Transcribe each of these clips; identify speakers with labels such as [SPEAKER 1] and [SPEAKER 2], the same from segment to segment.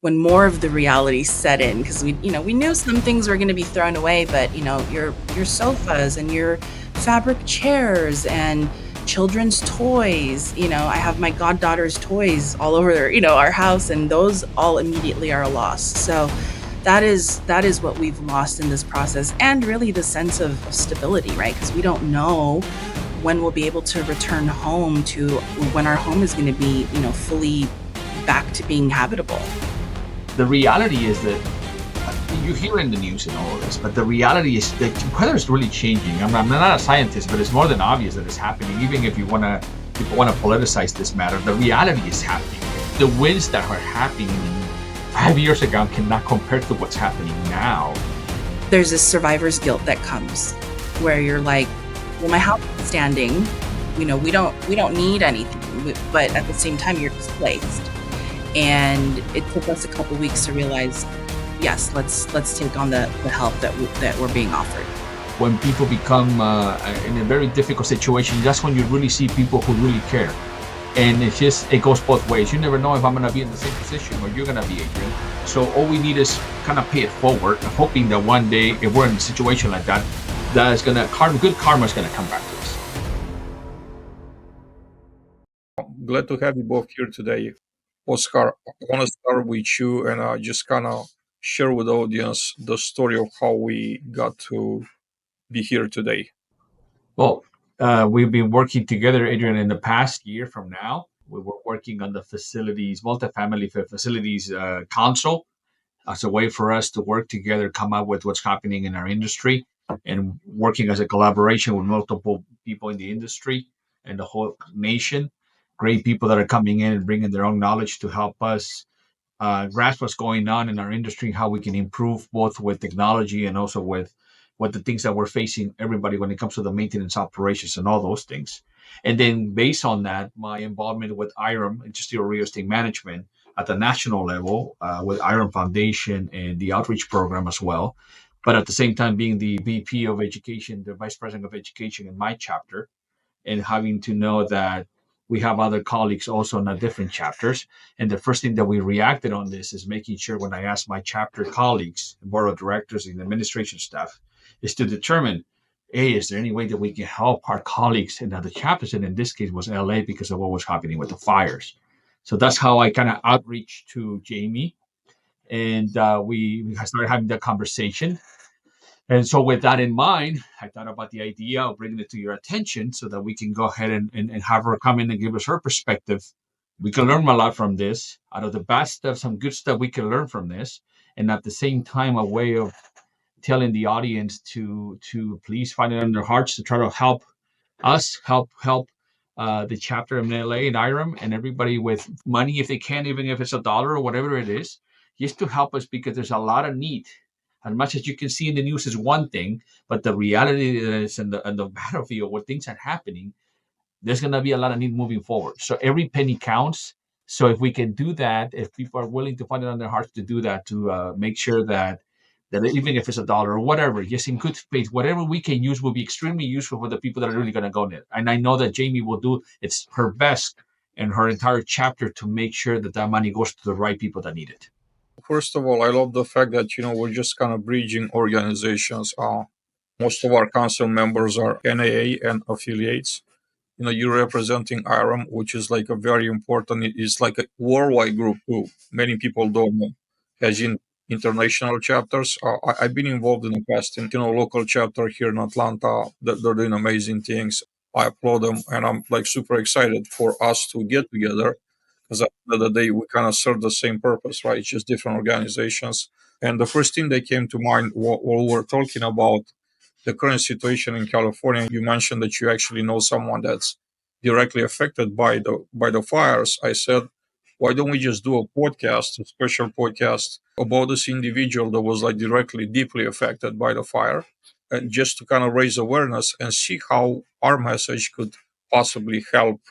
[SPEAKER 1] when more of the reality set in, because we knew some things were going to be thrown away, but your sofas and your fabric chairs and children's toys. I have my goddaughter's toys all over our house, and those all immediately are a loss. So that is what we've lost in this process, and really the sense of stability, right? Because we don't know when we'll be able to return home, to when our home is going to be fully back to being habitable.
[SPEAKER 2] The reality is that you hear in the news and all of this, but the reality is that weather is really changing. I'm not a scientist, but it's more than obvious that it's happening. Even if people want to politicize this matter, the reality is happening. The winds that are happening 5 years ago cannot compare to what's happening now.
[SPEAKER 1] There's this survivor's guilt that comes where you're like, well, my house is standing, we don't need anything, but at the same time you're displaced. And it took us a couple weeks to realize, yes, let's take on the help that we're being offered.
[SPEAKER 2] When people become in a very difficult situation, that's when you really see people who really care. And it goes both ways. You never know if I'm going to be in the same position or you're going to be, Adrian. So all we need is kind of pay it forward, hoping that one day, if we're in a situation like that, good karma is going to come back to us.
[SPEAKER 3] Glad to have you both here today. Oscar, I want to start with you and just kind of share with the audience the story of how we got to be here today.
[SPEAKER 2] Well, we've been working together, Adrian, in the past year from now. We were working on the multifamily facilities council as a way for us to work together, come up with what's happening in our industry, and working as a collaboration with multiple people in the industry and the whole nation. Great people that are coming in and bringing their own knowledge to help us grasp what's going on in our industry, how we can improve both with technology and also with what the things that we're facing, everybody, when it comes to the maintenance operations and all those things. And then based on that, my involvement with IREM, Industrial Real Estate Management, at the national level with IREM Foundation and the outreach program as well. But at the same time, being the VP of Education, the Vice President of Education in my chapter, and having to know that we have other colleagues also in the different chapters. And the first thing that we reacted on this is making sure, when I asked my chapter colleagues, board of directors, and administration staff, is to determine, hey, is there any way that we can help our colleagues in other chapters? And in this case was LA, because of what was happening with the fires. So that's how I kind of outreach to Jamie, and we started having that conversation. And so, with that in mind, I thought about the idea of bringing it to your attention so that we can go ahead and have her come in and give us her perspective. We can learn a lot from this. Out of the bad stuff, some good stuff we can learn from this. And at the same time, a way of telling the audience to please find it in their hearts to try to help us, help the chapter in LA and IREM and everybody with money if they can, even if it's $1 or whatever it is, just to help us, because there's a lot of need. As much as you can see in the news is one thing, but the reality is in the battlefield where things are happening, there's going to be a lot of need moving forward. So every penny counts. So if we can do that, if people are willing to find it on their hearts to do that, to make sure that even if it's $1 or whatever, just in good faith, whatever we can use will be extremely useful for the people that are really going to go in it. And I know that Jamie will do her best and her entire chapter to make sure that that money goes to the right people that need it.
[SPEAKER 3] First of all, I love the fact that we're just kind of bridging organizations. Most of our council members are NAA and affiliates. You're representing IREM, which is like a very important. It's like a worldwide group too. Many people don't know, as in international chapters. I've been involved in the past in local chapter here in Atlanta. They're doing amazing things. I applaud them, and I'm like super excited for us to get together, because at the end of the day we kind of serve the same purpose, right? It's just different organizations. And the first thing that came to mind while we're talking about the current situation in California, you mentioned that you actually know someone that's directly affected by the fires. I said, why don't we just do a special podcast about this individual that was like directly, deeply affected by the fire, and just to kind of raise awareness and see how our message could possibly help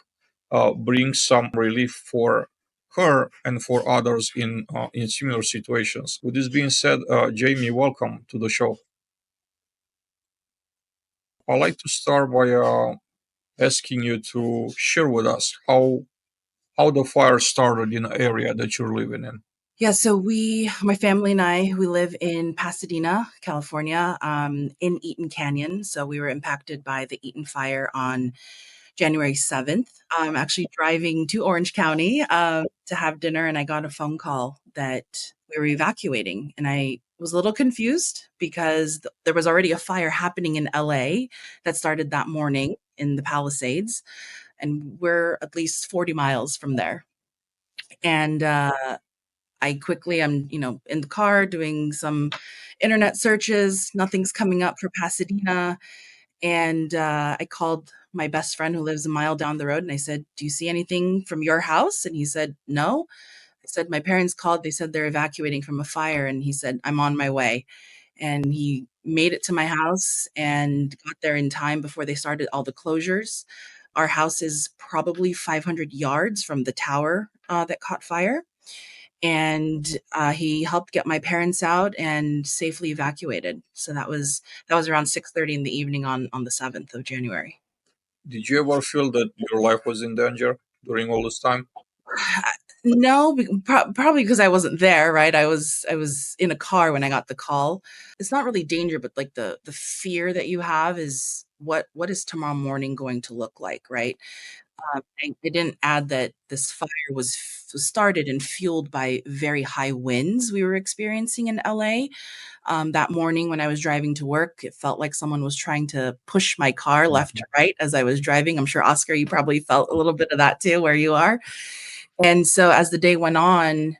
[SPEAKER 3] bring some relief for her and for others in similar situations. With this being said, Jamie, welcome to the show. I'd like to start by asking you to share with us how the fire started in the area that you're living in.
[SPEAKER 1] Yeah, so my family and I, we live in Pasadena, California, in Eaton Canyon. So we were impacted by the Eaton Fire on January 7th. I'm actually driving to Orange County to have dinner, and I got a phone call that we were evacuating. And I was a little confused because there was already a fire happening in LA that started that morning in the Palisades, and we're at least 40 miles from there. And I'm, in the car doing some internet searches. Nothing's coming up for Pasadena. And I called my best friend who lives a mile down the road and I said, "Do you see anything from your house?" And he said, "No." I said, "My parents called. They said they're evacuating from a fire." And he said, "I'm on my way." And he made it to my house and got there in time before they started all the closures. Our house is probably 500 yards from the tower that caught fire, and he helped get my parents out and safely evacuated. So that was around 6:30 in the evening on the 7th of January.
[SPEAKER 3] Did you ever feel that your life was in danger during all this time?
[SPEAKER 1] No, probably because I wasn't there, right? I was in a car when I got the call. It's not really danger, but like the fear that you have is what is tomorrow morning going to look like, right? I didn't add that this fire was started and fueled by very high winds we were experiencing in LA. That morning when I was driving to work, it felt like someone was trying to push my car left to right as I was driving. I'm sure, Oscar, you probably felt a little bit of that too where you are. And so as the day went on,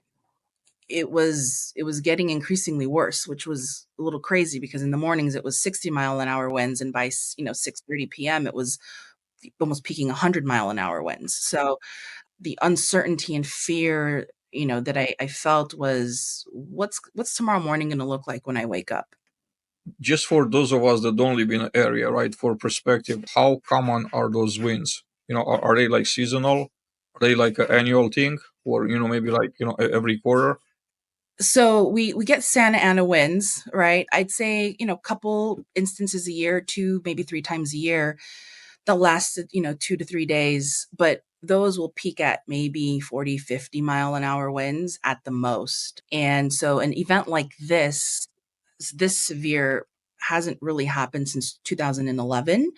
[SPEAKER 1] it was getting increasingly worse, which was a little crazy because in the mornings it was 60-mile-an-hour winds, and by 6:30 p.m. it was almost peaking 100-mile-an-hour winds. So the uncertainty and fear, that I felt was what's tomorrow morning going to look like when I wake up.
[SPEAKER 3] Just for those of us that don't live in an area, right? For perspective, how common are those winds? Are they like seasonal? Are they like an annual thing, or maybe like every quarter?
[SPEAKER 1] So we get Santa Ana winds, right? I'd say, couple instances a year, two, maybe three times a year. They'll last, 2 to 3 days, but those will peak at maybe 40, 50-mile-an-hour winds at the most. And so an event like this severe hasn't really happened since 2011,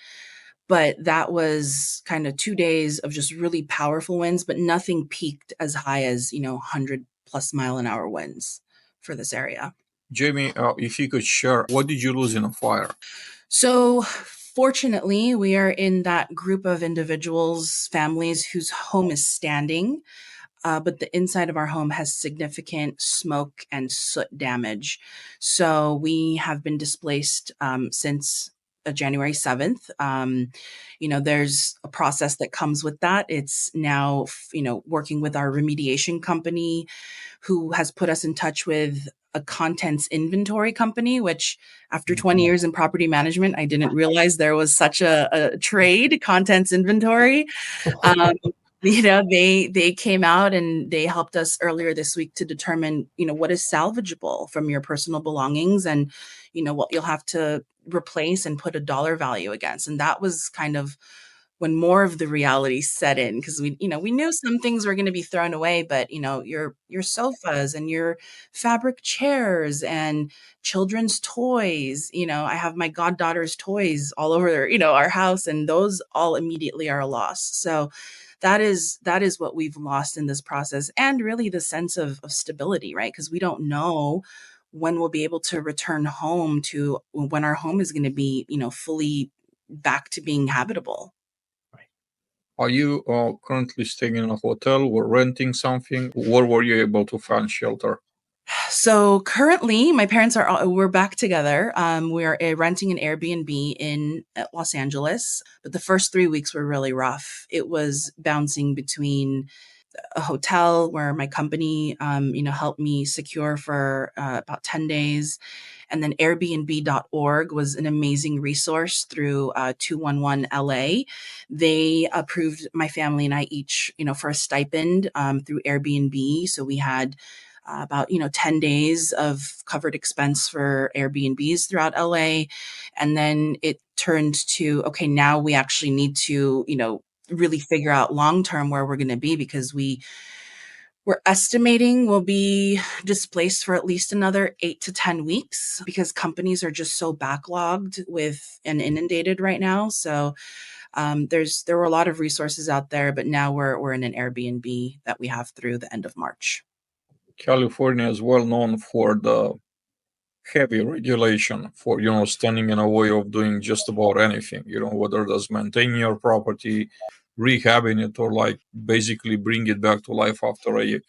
[SPEAKER 1] but that was kind of 2 days of just really powerful winds, but nothing peaked as high as, 100+ mile-an-hour winds for this area.
[SPEAKER 3] Jamie, if you could share, what did you lose in a fire?
[SPEAKER 1] So, fortunately, we are in that group of individuals, families whose home is standing, but the inside of our home has significant smoke and soot damage. So, we have been displaced since January 7th. There's a process that comes with that. It's now, working with our remediation company who has put us in touch with a contents inventory company, which after 20 years in property management, I didn't realize there was such a trade, contents inventory. Um, they came out and they helped us earlier this week to determine, what is salvageable from your personal belongings and, what you'll have to replace and put a dollar value against. And that was kind of when more of the reality set in because we knew some things were going to be thrown away, but your sofas and your fabric chairs and children's toys, I have my goddaughter's toys all over, our house, and those all immediately are a loss. So that is what we've lost in this process, and really the sense of stability, right? Because we don't know when we'll be able to return home to when our home is going to be, fully back to being habitable.
[SPEAKER 3] Are you currently staying in a hotel or renting something? Where were you able to find shelter?
[SPEAKER 1] So currently, my parents we're back together. We are renting an Airbnb in Los Angeles, but the first 3 weeks were really rough. It was bouncing between a hotel where my company, helped me secure for about 10 days. And then Airbnb.org was an amazing resource through 211 LA. They approved my family and I each, for a stipend through Airbnb. So we had about 10 days of covered expense for Airbnbs throughout LA. And then it turned to, okay, now we actually need to, really figure out long term where we're going to be because We're estimating we'll be displaced for at least another 8 to 10 weeks because companies are just so backlogged with and inundated right now. So there were a lot of resources out there, but now we're in an Airbnb that we have through the end of March.
[SPEAKER 3] California is well known for the heavy regulation for standing in a way of doing just about anything, whether that's maintaining your property, rehabbing it, or like basically bring it back to life after a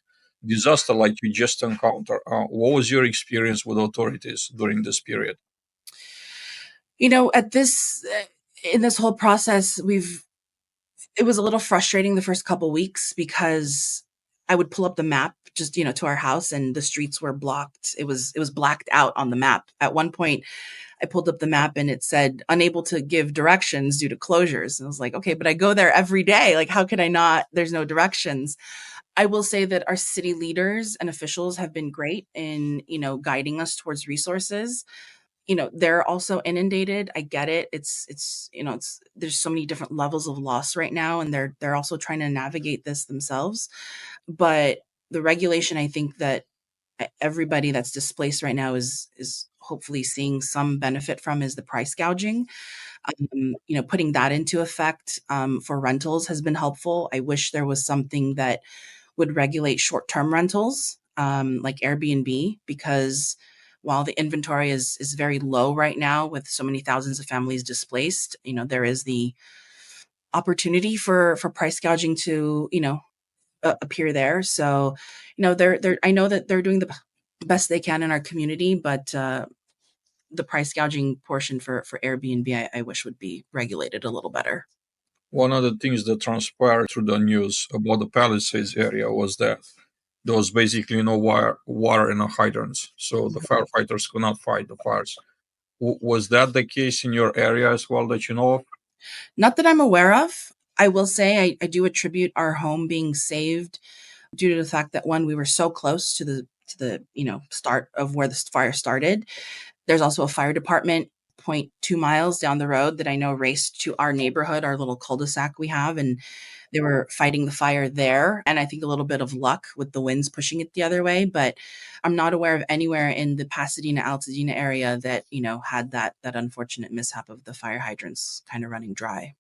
[SPEAKER 3] disaster like you just encountered. What was your experience with authorities during this period?
[SPEAKER 1] At this in this whole process, it was a little frustrating the first couple weeks because I would pull up the map just, to our house and the streets were blocked. It was blacked out on the map. At one point, I pulled up the map and it said unable to give directions due to closures. And I was like, okay, but I go there every day. Like, how could I not? There's no directions. I will say that our city leaders and officials have been great in, guiding us towards resources. They're also inundated. I get it. It's there's so many different levels of loss right now, and they're also trying to navigate this themselves. But the regulation, I think that everybody that's displaced right now is hopefully seeing some benefit from is the price gouging. Putting that into effect for rentals has been helpful. I wish there was something that would regulate short-term rentals, like Airbnb, because while the inventory is very low right now with so many thousands of families displaced, there is the opportunity for price gouging to, appear there. So, they're I know that they're doing the best they can in our community, but the price gouging portion for Airbnb, I wish would be regulated a little better.
[SPEAKER 3] One of the things that transpired through the news about the Palisades area was that there was basically no water in the hydrants, so the firefighters could not fight the fires. Was that the case in your area as well that you know of?
[SPEAKER 1] Not that I'm aware of. I will say I do attribute our home being saved due to the fact that one, we were so close to the start of where the fire started. There's also a fire department 0.2 miles down the road that I know raced to our neighborhood, our little cul-de-sac we have, and they were fighting the fire there. And I think a little bit of luck with the winds pushing it the other way, but I'm not aware of anywhere in the Pasadena, Altadena area that, had that unfortunate mishap of the fire hydrants kind of running dry.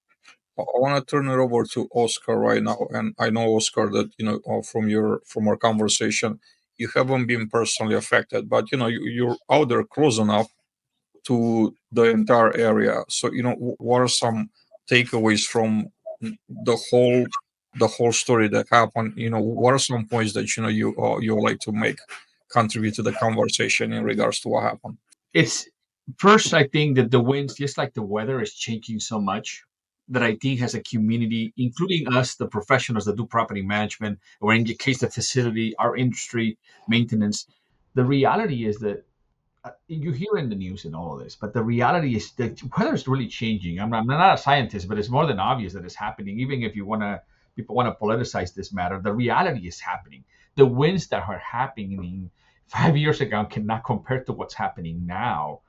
[SPEAKER 3] I want to turn it over to Oscar right now, and I know Oscar that from our conversation, you haven't been personally affected, but you're out there close enough to the entire area. So what are some takeaways from the whole story that happened? What are some points that you would like to make, contribute to the conversation in regards to what happened?
[SPEAKER 2] It's first, I think that the winds, just like the weather, is changing so much that I think as a community, including us, the professionals that do property management, or in the case the facility, our industry, maintenance, the reality is that you hear in the news and all of this, but the reality is that weather is really changing. I'm not a scientist, but it's more than obvious that it's happening. Even if people want to politicize this matter, the reality is happening. The winds that are happening 5 years ago cannot compare to what's happening now.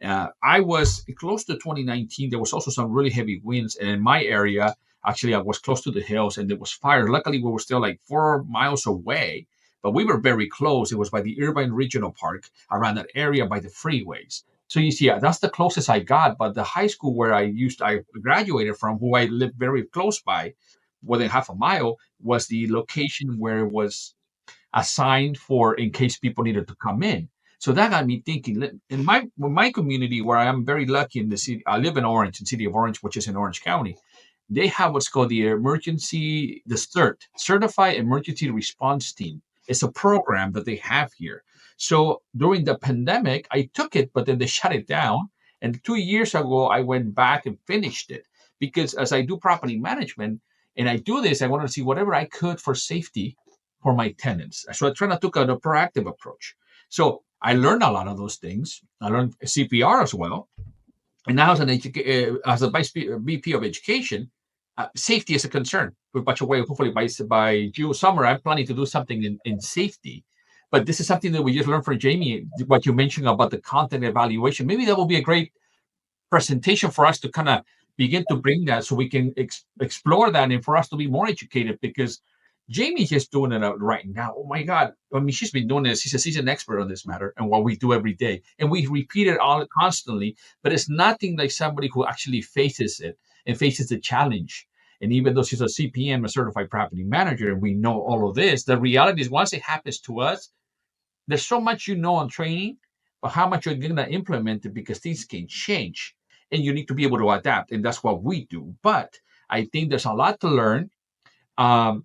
[SPEAKER 2] I was close to 2019. There was also some really heavy winds, and in my area, actually, I was close to the hills, and there was fire. Luckily, we were still like 4 miles away, but we were very close. It was by the Irvine Regional Park, around that area by the freeways. So you see, that's the closest I got. But the high school where I graduated from, who I lived very close by, within half a mile, was the location where it was assigned for in case people needed to come in. So that got me thinking. In my community, where I am very lucky in the city, I live in Orange, in city of Orange, which is in Orange County. They have what's called the Certified Emergency Response Team. It's a program that they have here. So during the pandemic, I took it, but then they shut it down. And 2 years ago, I went back and finished it because as I do property management and I do this, I wanted to see whatever I could for safety for my tenants. So I try to take a proactive approach. So I learned a lot of those things. I learned CPR as well. And now as a VP of education, safety is a concern. But way, hopefully by June summer, I'm planning to do something in safety. But this is something that we just learned from Jamie. What you mentioned about the content evaluation, maybe that will be a great presentation for us to kind of begin to bring that, so we can explore that, and for us to be more educated. Because Jamie's just doing it out right now. Oh my God. I mean, she's been doing this. She's an expert on this matter and what we do every day. And we repeat it all constantly, but it's nothing like somebody who actually faces it and faces the challenge. And even though she's a CPM, a certified property manager, and we know all of this, the reality is once it happens to us, there's so much you know on training, but how much you're going to implement it because things can change and you need to be able to adapt. And that's what we do. But I think there's a lot to learn. Um,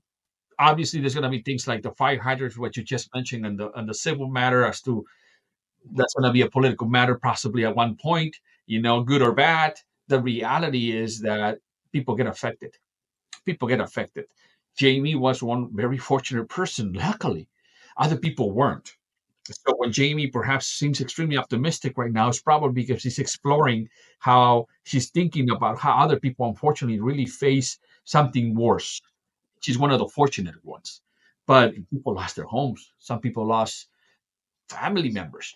[SPEAKER 2] Obviously there's going to be things like the fire hydrants, what you just mentioned, and the civil matter as to that's going to be a political matter possibly at one point, good or bad. The reality is that people get affected. People get affected. Jamie was one very fortunate person, luckily. Other people weren't. So when Jamie perhaps seems extremely optimistic right now, it's probably because she's exploring how she's thinking about how other people unfortunately really face something worse. She's one of the fortunate ones. But people lost their homes. Some people lost family members.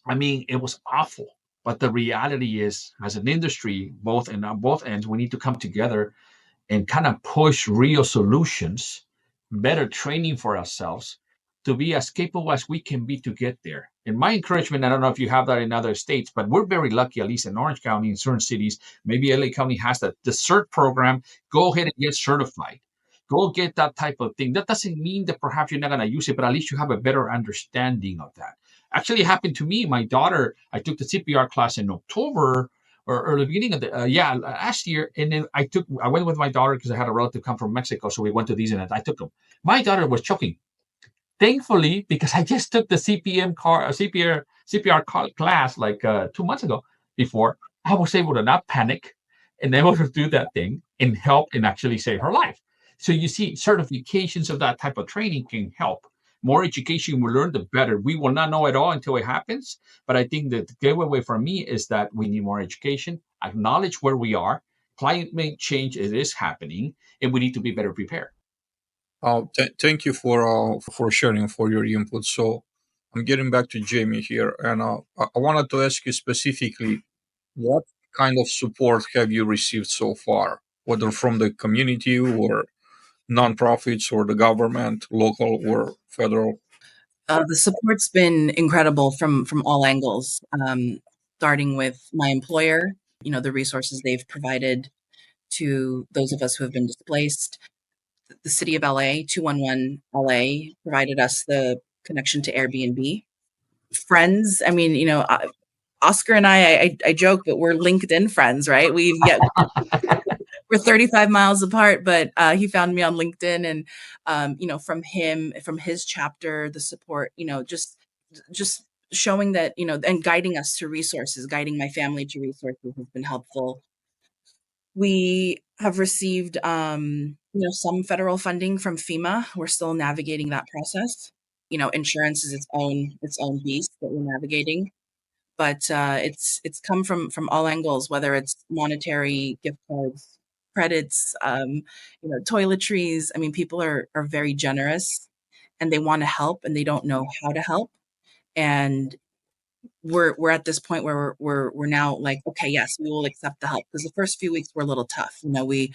[SPEAKER 2] I mean, it was awful. But the reality is, as an industry, both and on both ends, we need to come together and kind of push real solutions, better training for ourselves to be as capable as we can be to get there. And my encouragement, I don't know if you have that in other states, but we're very lucky, at least in Orange County, in certain cities, maybe LA County has that. The CERT program, go ahead and get certified. Go get that type of thing. That doesn't mean that perhaps you're not going to use it, but at least you have a better understanding of that. Actually, it happened to me. My daughter, I took the CPR class in October or the beginning of the last year, and then I went with my daughter because I had a relative come from Mexico, so we went to Disneyland. I took them. My daughter was choking. Thankfully, because I just took the CPR class like 2 months ago. Before I was able to not panic and able to do that thing and help and actually save her life. So you see, certifications of that type of training can help. More education we learn, the better. We will not know it all until it happens. But I think that the giveaway for me is that we need more education, acknowledge where we are. Climate change it is happening, and we need to be better prepared.
[SPEAKER 3] Thank you for sharing for your input. So I'm getting back to Jamie here, and I wanted to ask you specifically, what kind of support have you received so far, whether from the community or nonprofits or the government, local or federal?
[SPEAKER 1] The support's been incredible from all angles, starting with my employer, the resources they've provided to those of us who have been displaced. The city of LA, 211 LA, provided us the connection to Airbnb. Friends, I mean, Oscar and I joke, but we're LinkedIn friends, right? We're 35 miles apart, but he found me on LinkedIn, and from him, from his chapter, the support, just showing that, and guiding us to resources, guiding my family to resources has been helpful. We have received, some federal funding from FEMA. We're still navigating that process. Insurance is its own beast that we're navigating, but it's come from all angles, whether it's monetary, gift cards, credits, toiletries. I mean, people are very generous, and they want to help, and they don't know how to help. And we're at this point where we're now like, okay, yes, we will accept the help, because the first few weeks were a little tough. We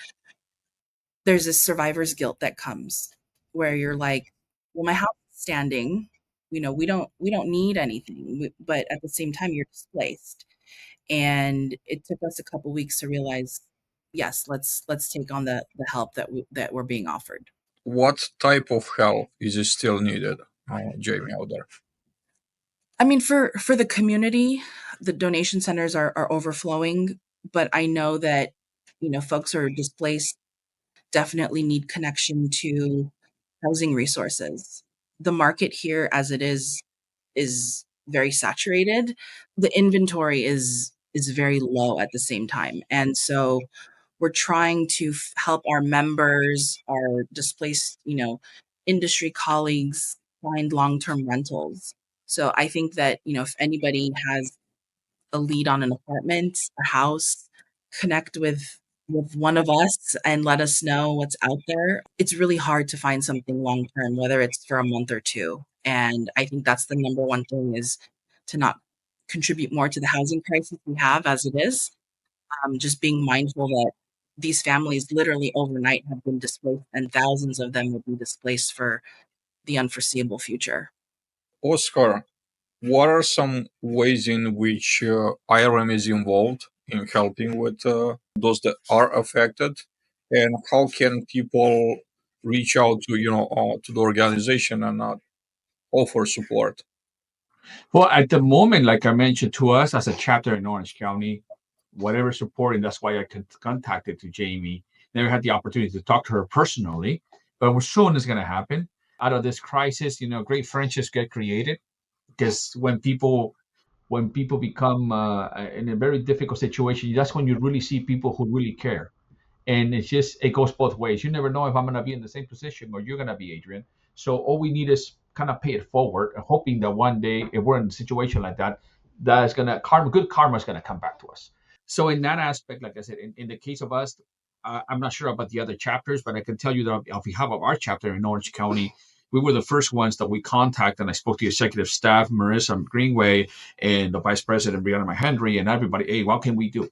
[SPEAKER 1] There's this survivor's guilt that comes where you're like, well, my house is standing. We don't need anything, but at the same time, you're displaced. And it took us a couple weeks to realize, yes, let's take on the help that we're being offered.
[SPEAKER 3] What type of help is still needed, Jamie, out there?
[SPEAKER 1] I mean, for the community, the donation centers are overflowing, but I know that folks who are displaced definitely need connection to housing resources. The market here, as it is very saturated. The inventory is very low at the same time, and so we're trying to help our members, our displaced, industry colleagues find long-term rentals. So I think that, if anybody has a lead on an apartment, a house, connect with one of us and let us know what's out there. It's really hard to find something long term, whether it's for a month or two. And I think that's the number one thing, is to not contribute more to the housing crisis we have as it is. Just being mindful that these families literally overnight have been displaced, and thousands of them will be displaced for the unforeseeable future.
[SPEAKER 3] Oscar, what are some ways in which IRM is involved in helping with those that are affected, and how can people reach out to to the organization and offer support?
[SPEAKER 2] Well, at the moment, like I mentioned, to us as a chapter in Orange County, whatever support, and that's why I contacted to Jamie. Never had the opportunity to talk to her personally, but we're soon is going to happen. Out of this crisis, great friendships get created because when people become in a very difficult situation, that's when you really see people who really care. And it goes both ways. You never know if I'm going to be in the same position or you're going to be, Adrian. So all we need is kind of pay it forward, hoping that one day, if we're in a situation like that, that's going to good karma is going to come back to us. So in that aspect, like I said, in the case of us, I'm not sure about the other chapters, but I can tell you that on behalf of our chapter in Orange County, we were the first ones that we contacted, and I spoke to the executive staff, Marissa Greenway, and the vice president, Brianna Henry, and everybody. Hey, what can we do?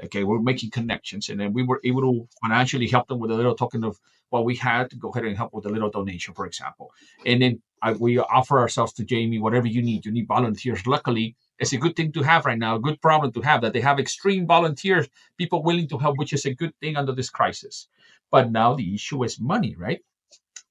[SPEAKER 2] Okay, we're making connections, and then we were able to financially help them with a little token of what we had to go ahead and help with a little donation, for example. And then we offer ourselves to Jamie, whatever you need. You need volunteers. Luckily, it's a good thing to have right now, a good problem to have that they have extreme volunteers, people willing to help, which is a good thing under this crisis. But now the issue is money, right?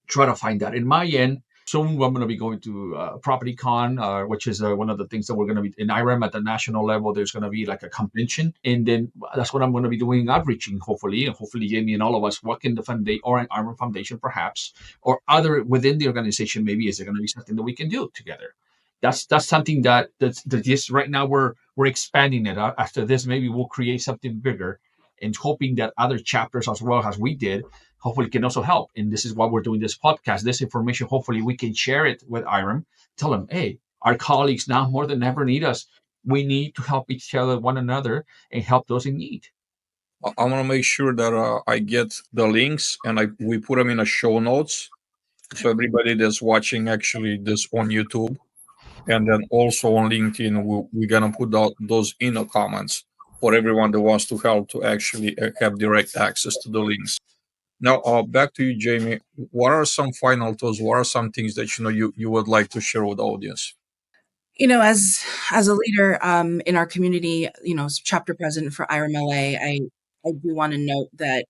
[SPEAKER 2] Try to find that. In my end, soon I'm going to be going to Property Con, which is one of the things that we're going to be in IREM at the national level. There's going to be like a convention, and then that's what I'm going to be doing, outreaching, hopefully, and hopefully Jamie and all of us work in the foundation or an IREM foundation, perhaps, or other within the organization. Maybe is there going to be something that we can do together? That's something that's just right now we're expanding it. After this, maybe we'll create something bigger, and hoping that other chapters as well as we did hopefully can also help. And this is why we're doing this podcast. This information, hopefully we can share it with IREM. Tell them, hey, our colleagues now more than ever need us. We need to help each other, one another, and help those in need.
[SPEAKER 3] I want to make sure that I get the links and we put them in a show notes. So everybody that's watching actually this on YouTube, and then also on LinkedIn, we're gonna put out those in the comments for everyone that wants to help to actually have direct access to the links. Now, back to you, Jamie. What are some final thoughts? What are some things that you would like to share with the audience?
[SPEAKER 1] As a leader in our community, as chapter president for IRMLA, I do want to note that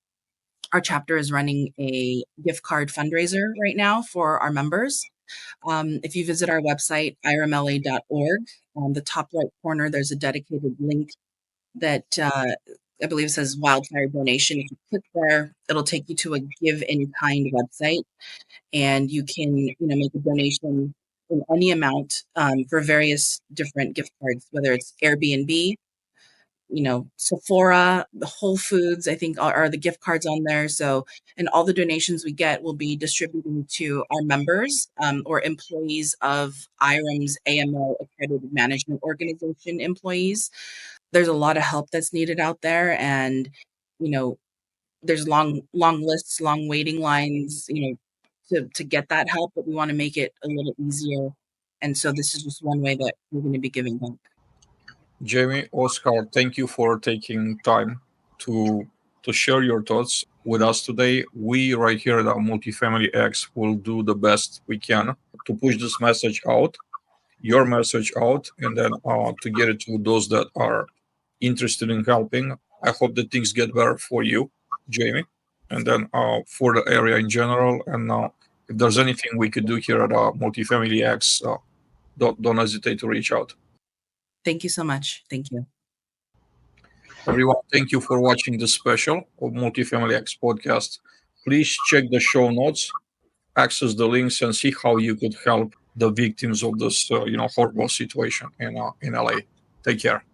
[SPEAKER 1] our chapter is running a gift card fundraiser right now for our members. If you visit our website, irmla.org, on the top right corner, there's a dedicated link that I believe says wildfire donation. If you click there, it'll take you to a give in kind website, and you can make a donation in any amount for various different gift cards, whether it's Airbnb, Sephora, the Whole Foods, I think are the gift cards on there. So, and all the donations we get will be distributed to our members or employees of IREM's AMO accredited management organization employees. There's a lot of help that's needed out there, and you know, there's long lists, long waiting lines, to get that help, but we want to make it a little easier. And so this is just one way that we're going to be giving back.
[SPEAKER 3] Jamie, Oscar, thank you for taking time to share your thoughts with us today. We right here at Multifamily X will do the best we can to push this message out, your message out, and then to get it to those that are interested in helping. I hope that things get better for you, Jamie, and then for the area in general. And if there's anything we could do here at Multifamily X, don't hesitate to reach out.
[SPEAKER 1] Thank you so much. Thank you.
[SPEAKER 3] Everyone, thank you for watching this special of Multifamily X podcast. Please check the show notes, access the links, and see how you could help the victims of this, horrible situation in LA. Take care.